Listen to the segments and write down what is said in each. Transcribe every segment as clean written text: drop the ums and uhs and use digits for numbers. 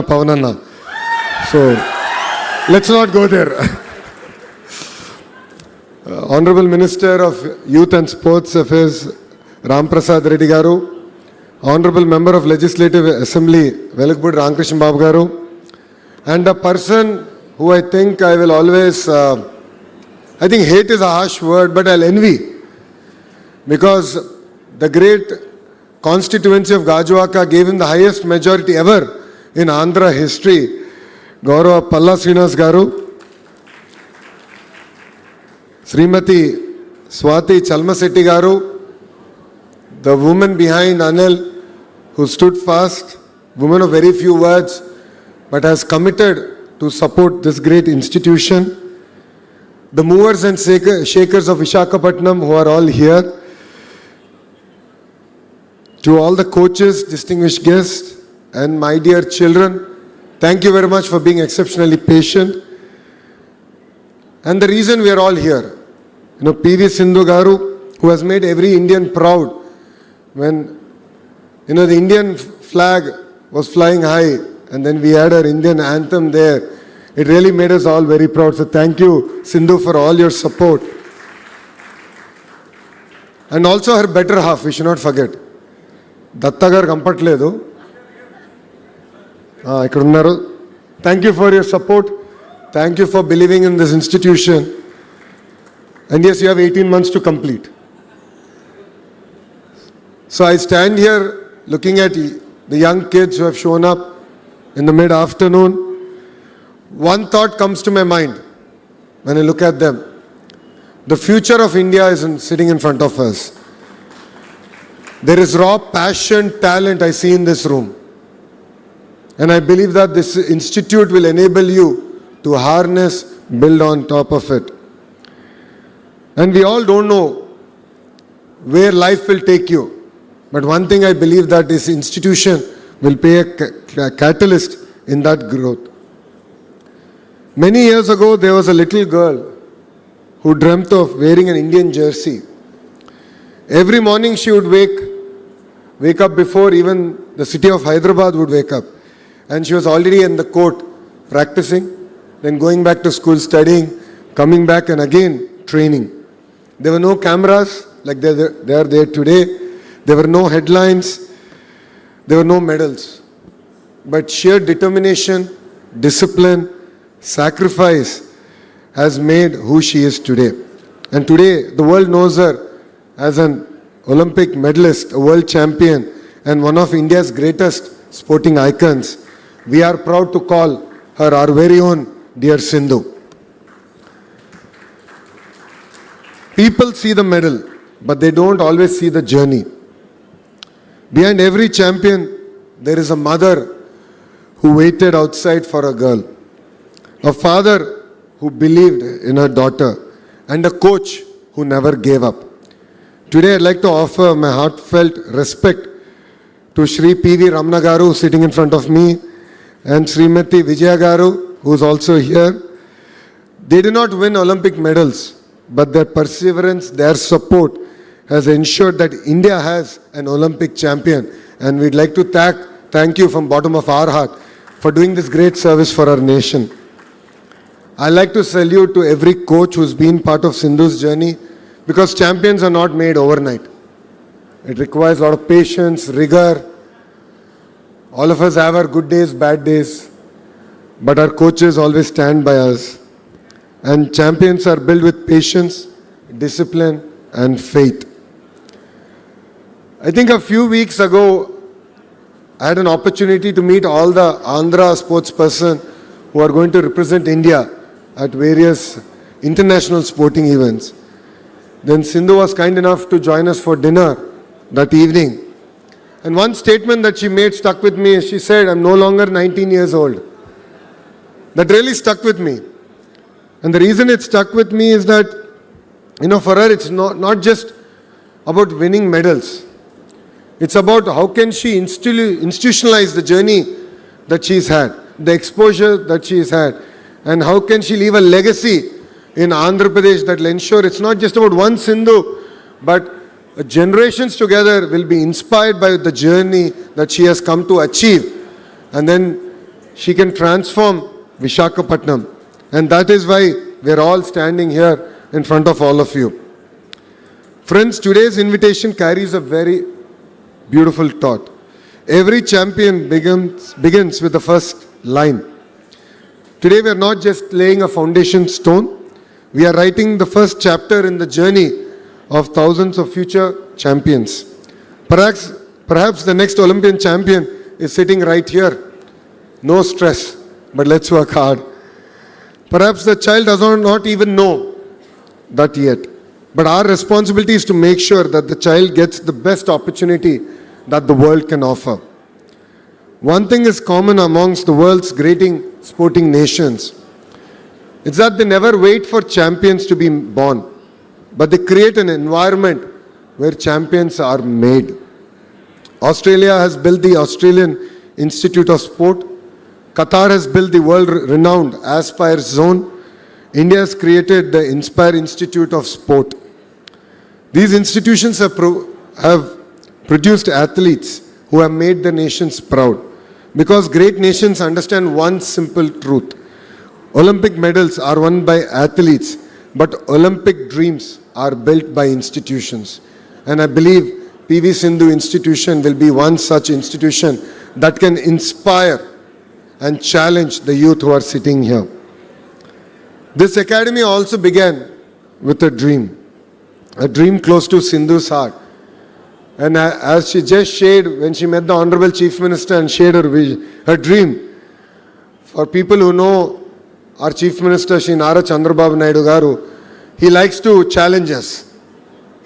Pawan. So let's not go there. Honorable Minister of Youth and Sports Affairs, Ram Prasad Reddy Garu, Honorable Member of Legislative Assembly, Velakpudi Ramkrishna Babu Garu, and a person who I think I will always, I think hate is a harsh word, but I'll envy, because the great constituency of Gajuwaka gave him the highest majority ever in Andhra history. Gaurav Palla Srinivas Garu, Srimati Swati Chalmasetti Garu, the woman behind Anil, who stood fast, woman of very few words, but has committed to support this great institution. The movers and shakers of Visakhapatnam who are all here. To all the coaches, distinguished guests, and my dear children, thank you very much for being exceptionally patient. And the reason we are all here, PV Sindhu Garu, who has made every Indian proud when, the Indian flag was flying high and then we had our Indian anthem there. It really made us all very proud. So thank you, Sindhu, for all your support. And also her better half, we should not forget. Datta garu kampatledu. Ikkada unnaru. Thank you for your support. Thank you for believing in this institution. And yes, you have 18 months to complete. So I stand here looking at the young kids who have shown up in the mid-afternoon. One thought comes to my mind when I look at them. The future of India is sitting in front of us. There is raw passion, talent I see in this room. And I believe that this institute will enable you to harness, build on top of it. And we all don't know where life will take you. But one thing I believe, that this institution will be a catalyst in that growth. Many years ago, there was a little girl who dreamt of wearing an Indian jersey. Every morning she would wake up before even the city of Hyderabad would wake up. And she was already in the court practicing, then going back to school studying, coming back and again training. There were no cameras like they are there today. There were no headlines. There were no medals. But sheer determination, discipline, sacrifice has made who she is today. And today the world knows her as an Olympic medalist, a world champion, and one of India's greatest sporting icons. We are proud to call her our very own dear Sindhu. People see the medal, but they don't always see the journey. Behind every champion, there is a mother who waited outside for a girl, a father who believed in her daughter, and a coach who never gave up. Today, I'd like to offer my heartfelt respect to Shri P.V. Ramana Garu, sitting in front of me, and Srimati Vijaya Garu, who is also here. They did not win Olympic medals, but their perseverance, their support has ensured that India has an Olympic champion. And we'd like to thank you from bottom of our heart for doing this great service for our nation. I'd like to salute to every coach who's been part of Sindhu's journey, because champions are not made overnight. It requires a lot of patience, rigor. All of us have our good days, bad days, but our coaches always stand by us. And champions are built with patience, discipline, and faith. I think a few weeks ago, I had an opportunity to meet all the Andhra sportspersons who are going to represent India at various international sporting events. Then Sindhu was kind enough to join us for dinner that evening. And one statement that she made stuck with me. She said, "I'm no longer 19 years old." That really stuck with me. And the reason it stuck with me is that, for her, it's not just about winning medals. It's about how can she institutionalize the journey that she's had, the exposure that she's had, and how can she leave a legacy in Andhra Pradesh that will ensure it's not just about one Sindhu, but generations together will be inspired by the journey that she has come to achieve. And then She can transform Vishakhapatnam. And that is why we are all standing here in front of all of you. Friends, today's invitation carries a very beautiful thought. Every champion begins with the first line. Today we are not just laying a foundation stone. We are writing the first chapter in the journey of thousands of future champions. Perhaps the next Olympian champion is sitting right here. No stress, but let's work hard. Perhaps the child does not even know that yet. But our responsibility is to make sure that the child gets the best opportunity that the world can offer. One thing is common amongst the world's great sporting nations. It's that they never wait for champions to be born, but they create an environment where champions are made. Australia has built the Australian Institute of Sport. Qatar has built the world-renowned Aspire Zone. India has created the Inspire Institute of Sport. These institutions have produced athletes who have made their nations proud. Because great nations understand one simple truth. Olympic medals are won by athletes, but Olympic dreams are built by institutions. And I believe PV Sindhu Institution will be one such institution that can inspire and challenge the youth who are sitting here. This academy also began with a dream close to Sindhu's heart. And as she just shared when she met the Honorable Chief Minister and shared her dream, for people who know our Chief Minister, Shri Nara Chandrababu Naidu Garu, he likes to challenge us.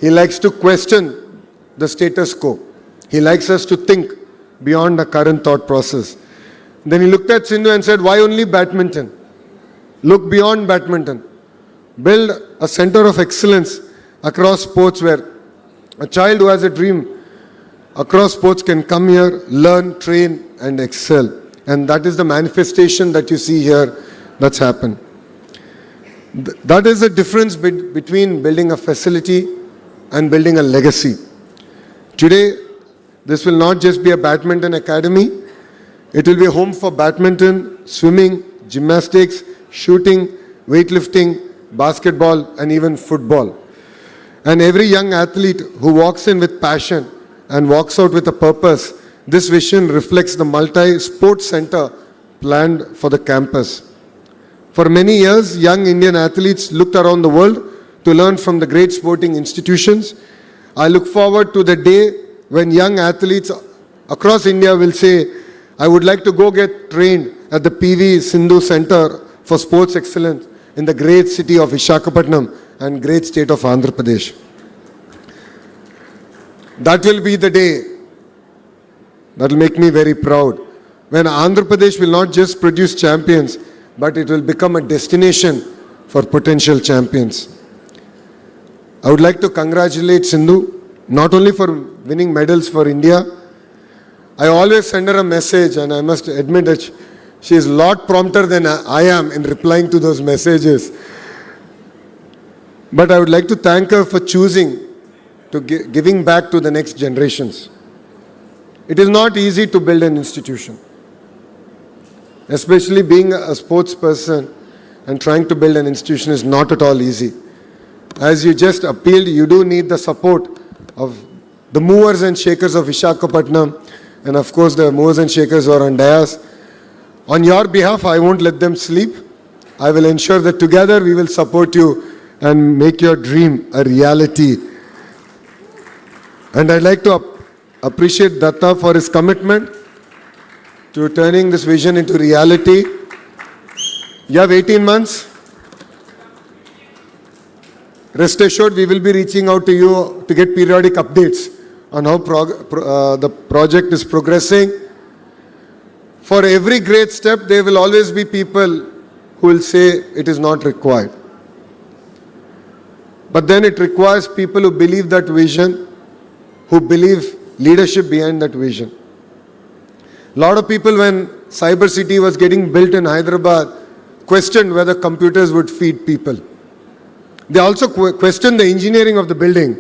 He likes to question the status quo. He likes us to think beyond the current thought process. Then he looked at Sindhu and said, why only badminton? Look beyond badminton. Build a center of excellence across sports where a child who has a dream across sports can come here, learn, train and excel. And that is the manifestation that you see here that's happened. That is the difference between building a facility and building a legacy. Today, this will not just be a badminton academy. It will be a home for badminton, swimming, gymnastics, shooting, weightlifting, basketball and even football. And every young athlete who walks in with passion and walks out with a purpose, this vision reflects the multi-sports center planned for the campus. For many years, young Indian athletes looked around the world to learn from the great sporting institutions. I look forward to the day when young athletes across India will say, I would like to go get trained at the PV Sindhu Center for Sports Excellence in the great city of Vishakhapatnam and great state of Andhra Pradesh. That will be the day that will make me very proud, when Andhra Pradesh will not just produce champions, but it will become a destination for potential champions. I would like to congratulate Sindhu, not only for winning medals for India. I always send her a message, and I must admit that she is a lot prompter than I am in replying to those messages. But I would like to thank her for choosing to giving back to the next generations. It is not easy to build an institution, especially being a sports person and trying to build an institution is not at all easy. As you just appealed, you do need the support of the movers and shakers of Vishakhapatnam, and of course the movers and shakers who are on dais. On your behalf, I won't let them sleep. I will ensure that together we will support you and make your dream a reality. And I'd like to appreciate Datta for his commitment to turning this vision into reality. You have 18 months. Rest assured, we will be reaching out to you to get periodic updates on how the project is progressing. For every great step, there will always be people who will say it is not required. But then it requires people who believe that vision, who believe leadership behind that vision. A lot of people, when Cyber City was getting built in Hyderabad, questioned whether computers would feed people. They also questioned the engineering of the building,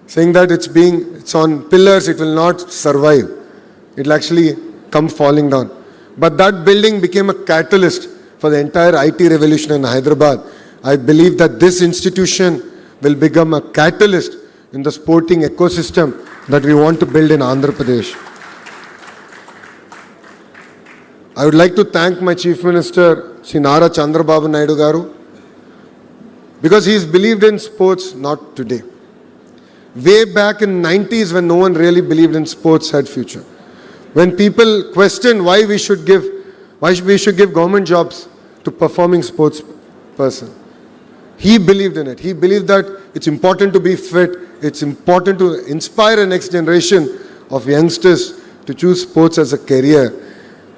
saying that it's on pillars, it will not survive. It will actually come falling down. But that building became a catalyst for the entire IT revolution in Hyderabad. I believe that this institution will become a catalyst in the sporting ecosystem that we want to build in Andhra Pradesh. I would like to thank my Chief Minister, Sri Nara Chandrababu Naidu Garu, because he's believed in sports not today. Way back in 90s when no one really believed in sports had future. When people questioned why we should give government jobs to performing sports person. He believed in it. He believed that it's important to be fit. It's important to inspire a next generation of youngsters to choose sports as a career.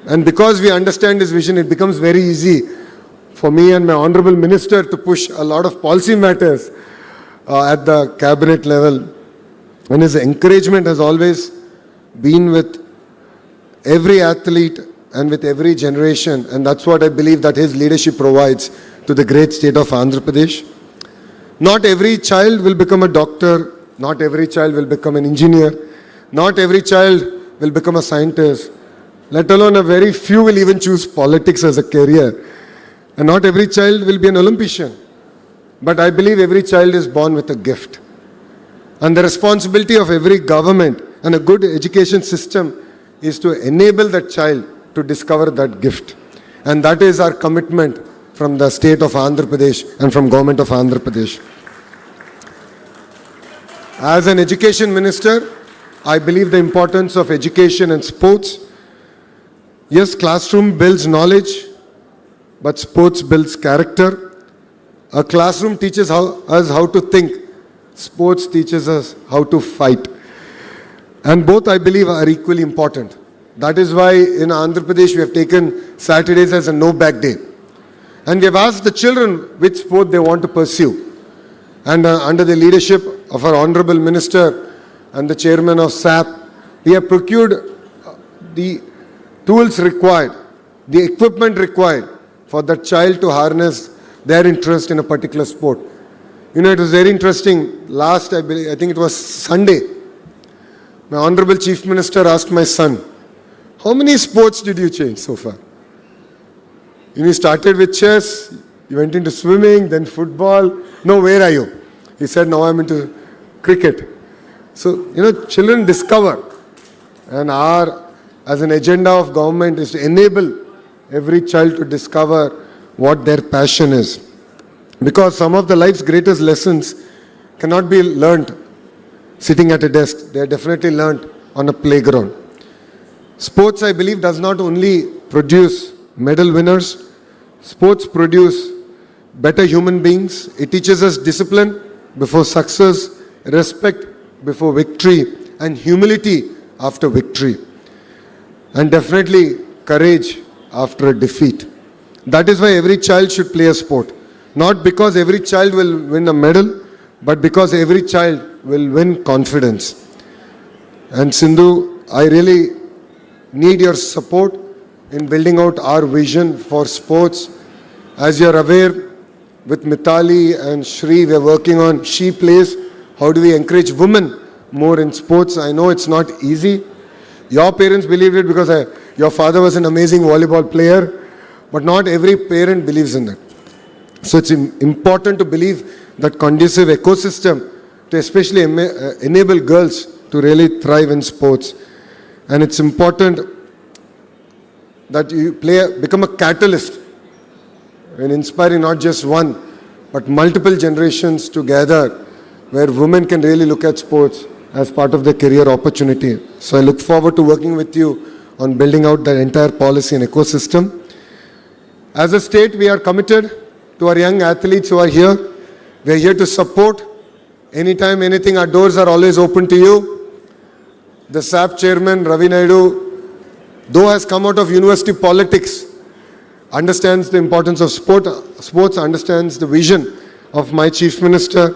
And because we understand his vision, it becomes very easy for me and my Honorable Minister to push a lot of policy matters at the cabinet level. And his encouragement has always been with every athlete and with every generation. And that's what I believe that his leadership provides to the great state of Andhra Pradesh. Not every child will become a doctor. Not every child will become an engineer. Not every child will become a scientist. Let alone a very few will even choose politics as a career. And not every child will be an Olympian. But I believe every child is born with a gift. And the responsibility of every government and a good education system is to enable that child to discover that gift. And that is our commitment from the state of Andhra Pradesh and from government of Andhra Pradesh. As an education minister, I believe the importance of education and sports. Yes, classroom builds knowledge, but sports builds character. A classroom teaches us how to think. Sports teaches us how to fight. And both, I believe, are equally important. That is why in Andhra Pradesh we have taken Saturdays as a no-back day. And we have asked the children which sport they want to pursue. And under the leadership of our Honorable Minister and the Chairman of SAP, we have procured the tools required, the equipment required for the child to harness their interest in a particular sport. You know, it was very interesting. Last, I think it was Sunday, my Honorable Chief Minister asked my son, how many sports did you change so far? You started with chess, you went into swimming, then football. No, where are you? He said, now I'm into cricket. So, children discover. And as an agenda of government is to enable every child to discover what their passion is. Because some of the life's greatest lessons cannot be learned sitting at a desk. They are definitely learned on a playground. Sports, I believe, does not only produce medal winners. Sports produce better human beings. It teaches us discipline before success, respect before victory, and humility after victory. And definitely courage after a defeat. That is why every child should play a sport. Not because every child will win a medal, but because every child will win confidence. And Sindhu, I really need your support in building out our vision for sports. As you are aware, with Mitali and Shri, we are working on She Plays. How do we encourage women more in sports? I know it's not easy. Your parents believed it because your father was an amazing volleyball player, but not every parent believes in that. So it's important to believe that conducive ecosystem to especially enable girls to really thrive in sports. And it's important that you become a catalyst in inspiring not just one, but multiple generations together, where women can really look at sports as part of their career opportunity. So I look forward to working with you on building out the entire policy and ecosystem. As a state, we are committed to our young athletes who are here. We are here to support. Anytime, anything, our doors are always open to you. The SAP chairman, Ravi Naidu, though has come out of university politics, understands the importance of sports, understands the vision of my chief minister.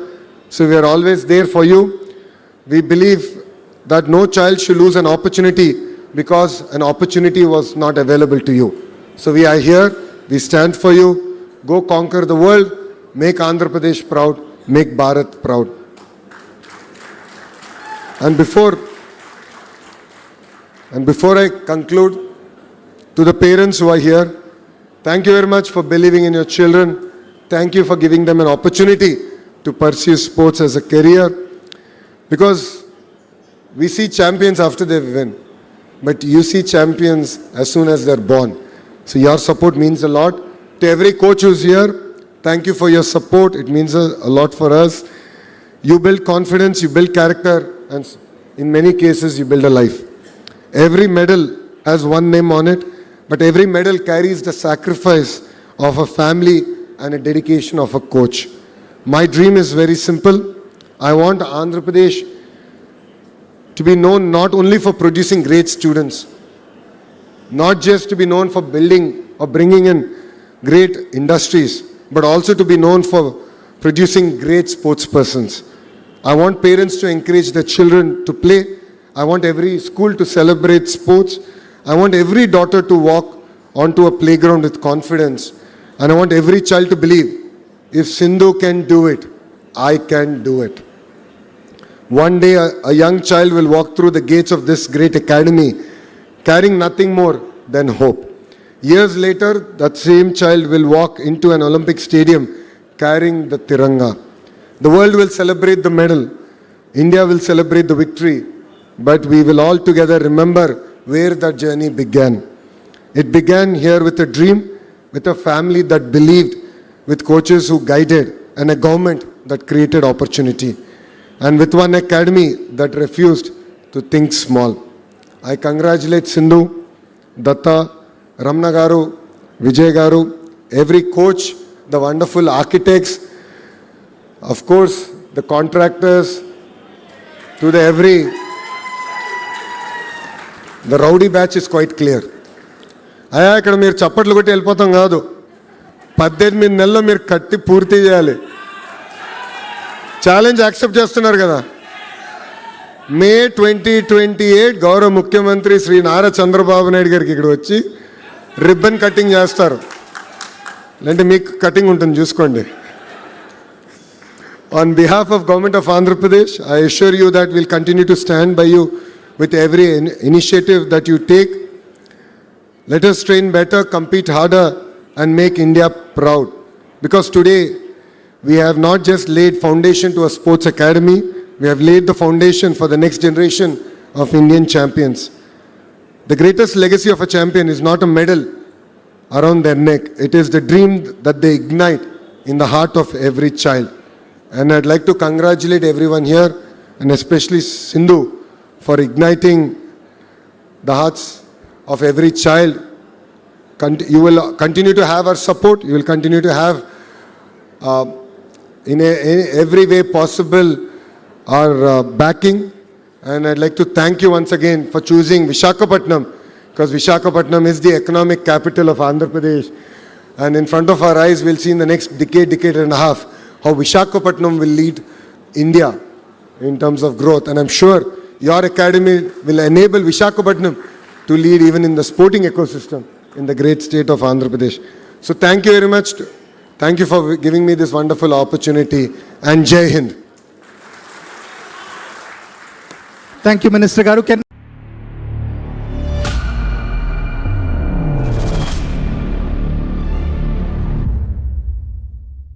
So we are always there for you. We believe that no child should lose an opportunity because an opportunity was not available to you. So we are here, we stand for you. Go conquer the world, make Andhra Pradesh proud, make Bharat proud. And before I conclude, To the parents who are here, thank you very much for believing in your children. Thank you for giving them an opportunity to pursue sports as a career. Because we see champions after they win, but you see champions as soon as they're born. So your support means a lot. To every coach who's here, thank you for your support. It means a lot for us. You build confidence, you build character, and in many cases, you build a life. Every medal has one name on it, but every medal carries the sacrifice of a family and a dedication of a coach. My dream is very simple. I want Andhra Pradesh to be known not only for producing great students, not just to be known for building or bringing in great industries, but also to be known for producing great sports persons. I want parents to encourage their children to play. I want every school to celebrate sports. I want every daughter to walk onto a playground with confidence. And I want every child to believe, if Sindhu can do it, I can do it. One day a young child will walk through the gates of this great academy carrying nothing more than hope. Years later, that same child will walk into an Olympic stadium carrying the Tiranga. The world will celebrate the medal. India will celebrate the victory. But we will all together remember where that journey began. It began here with a dream, with a family that believed, with coaches who guided, and a government that created opportunity, and with one academy that refused to think small. I congratulate Sindhu, Datta, Ramna Garu, Vijay Garu, every coach, the wonderful architects, of course, the contractors, to the rowdy batch is quite clear. అయ్యా ఇక్కడ మీరు చప్పట్లు కొట్టి వెళ్ళిపోతాం కాదు, 18 నెలల్లో మీరు కట్టి పూర్తి చేయాలి. ఛాలెంజ్ యాక్సెప్ట్ చేస్తున్నారు కదా. మే 2028 గౌరవ ముఖ్యమంత్రి శ్రీ నారా చంద్రబాబు నాయుడు గారికి ఇక్కడ వచ్చి రిబ్బన్ కటింగ్ చేస్తారు. లేదంటే మీకు కటింగ్ ఉంటుంది చూసుకోండి. On behalf of Government of Andhra Pradesh, I assure you that we'll continue to stand by you with every initiative that you take. Let us train better, compete harder, and make India proud. Because today, we have not just laid foundation to a sports academy, we have laid the foundation for the next generation of Indian champions. The greatest legacy of a champion is not a medal around their neck. It is the dream that they ignite in the heart of every child. And I'd like to congratulate everyone here, and especially Sindhu, for igniting the hearts of every child. You will continue to have our support. You will continue to have, in every way possible, our backing. And I'd like to thank you once again for choosing Visakhapatnam, because Visakhapatnam is the economic capital of Andhra Pradesh. And in front of our eyes, we'll see in the next decade and a half, how Visakhapatnam will lead India in terms of growth. And I'm sure your academy will enable Visakhapatnam to lead even in the sporting ecosystem in the great state of Andhra Pradesh. So thank you very much. Thank you for giving me this wonderful opportunity. And Jai Hind. Thank you, Minister Garu.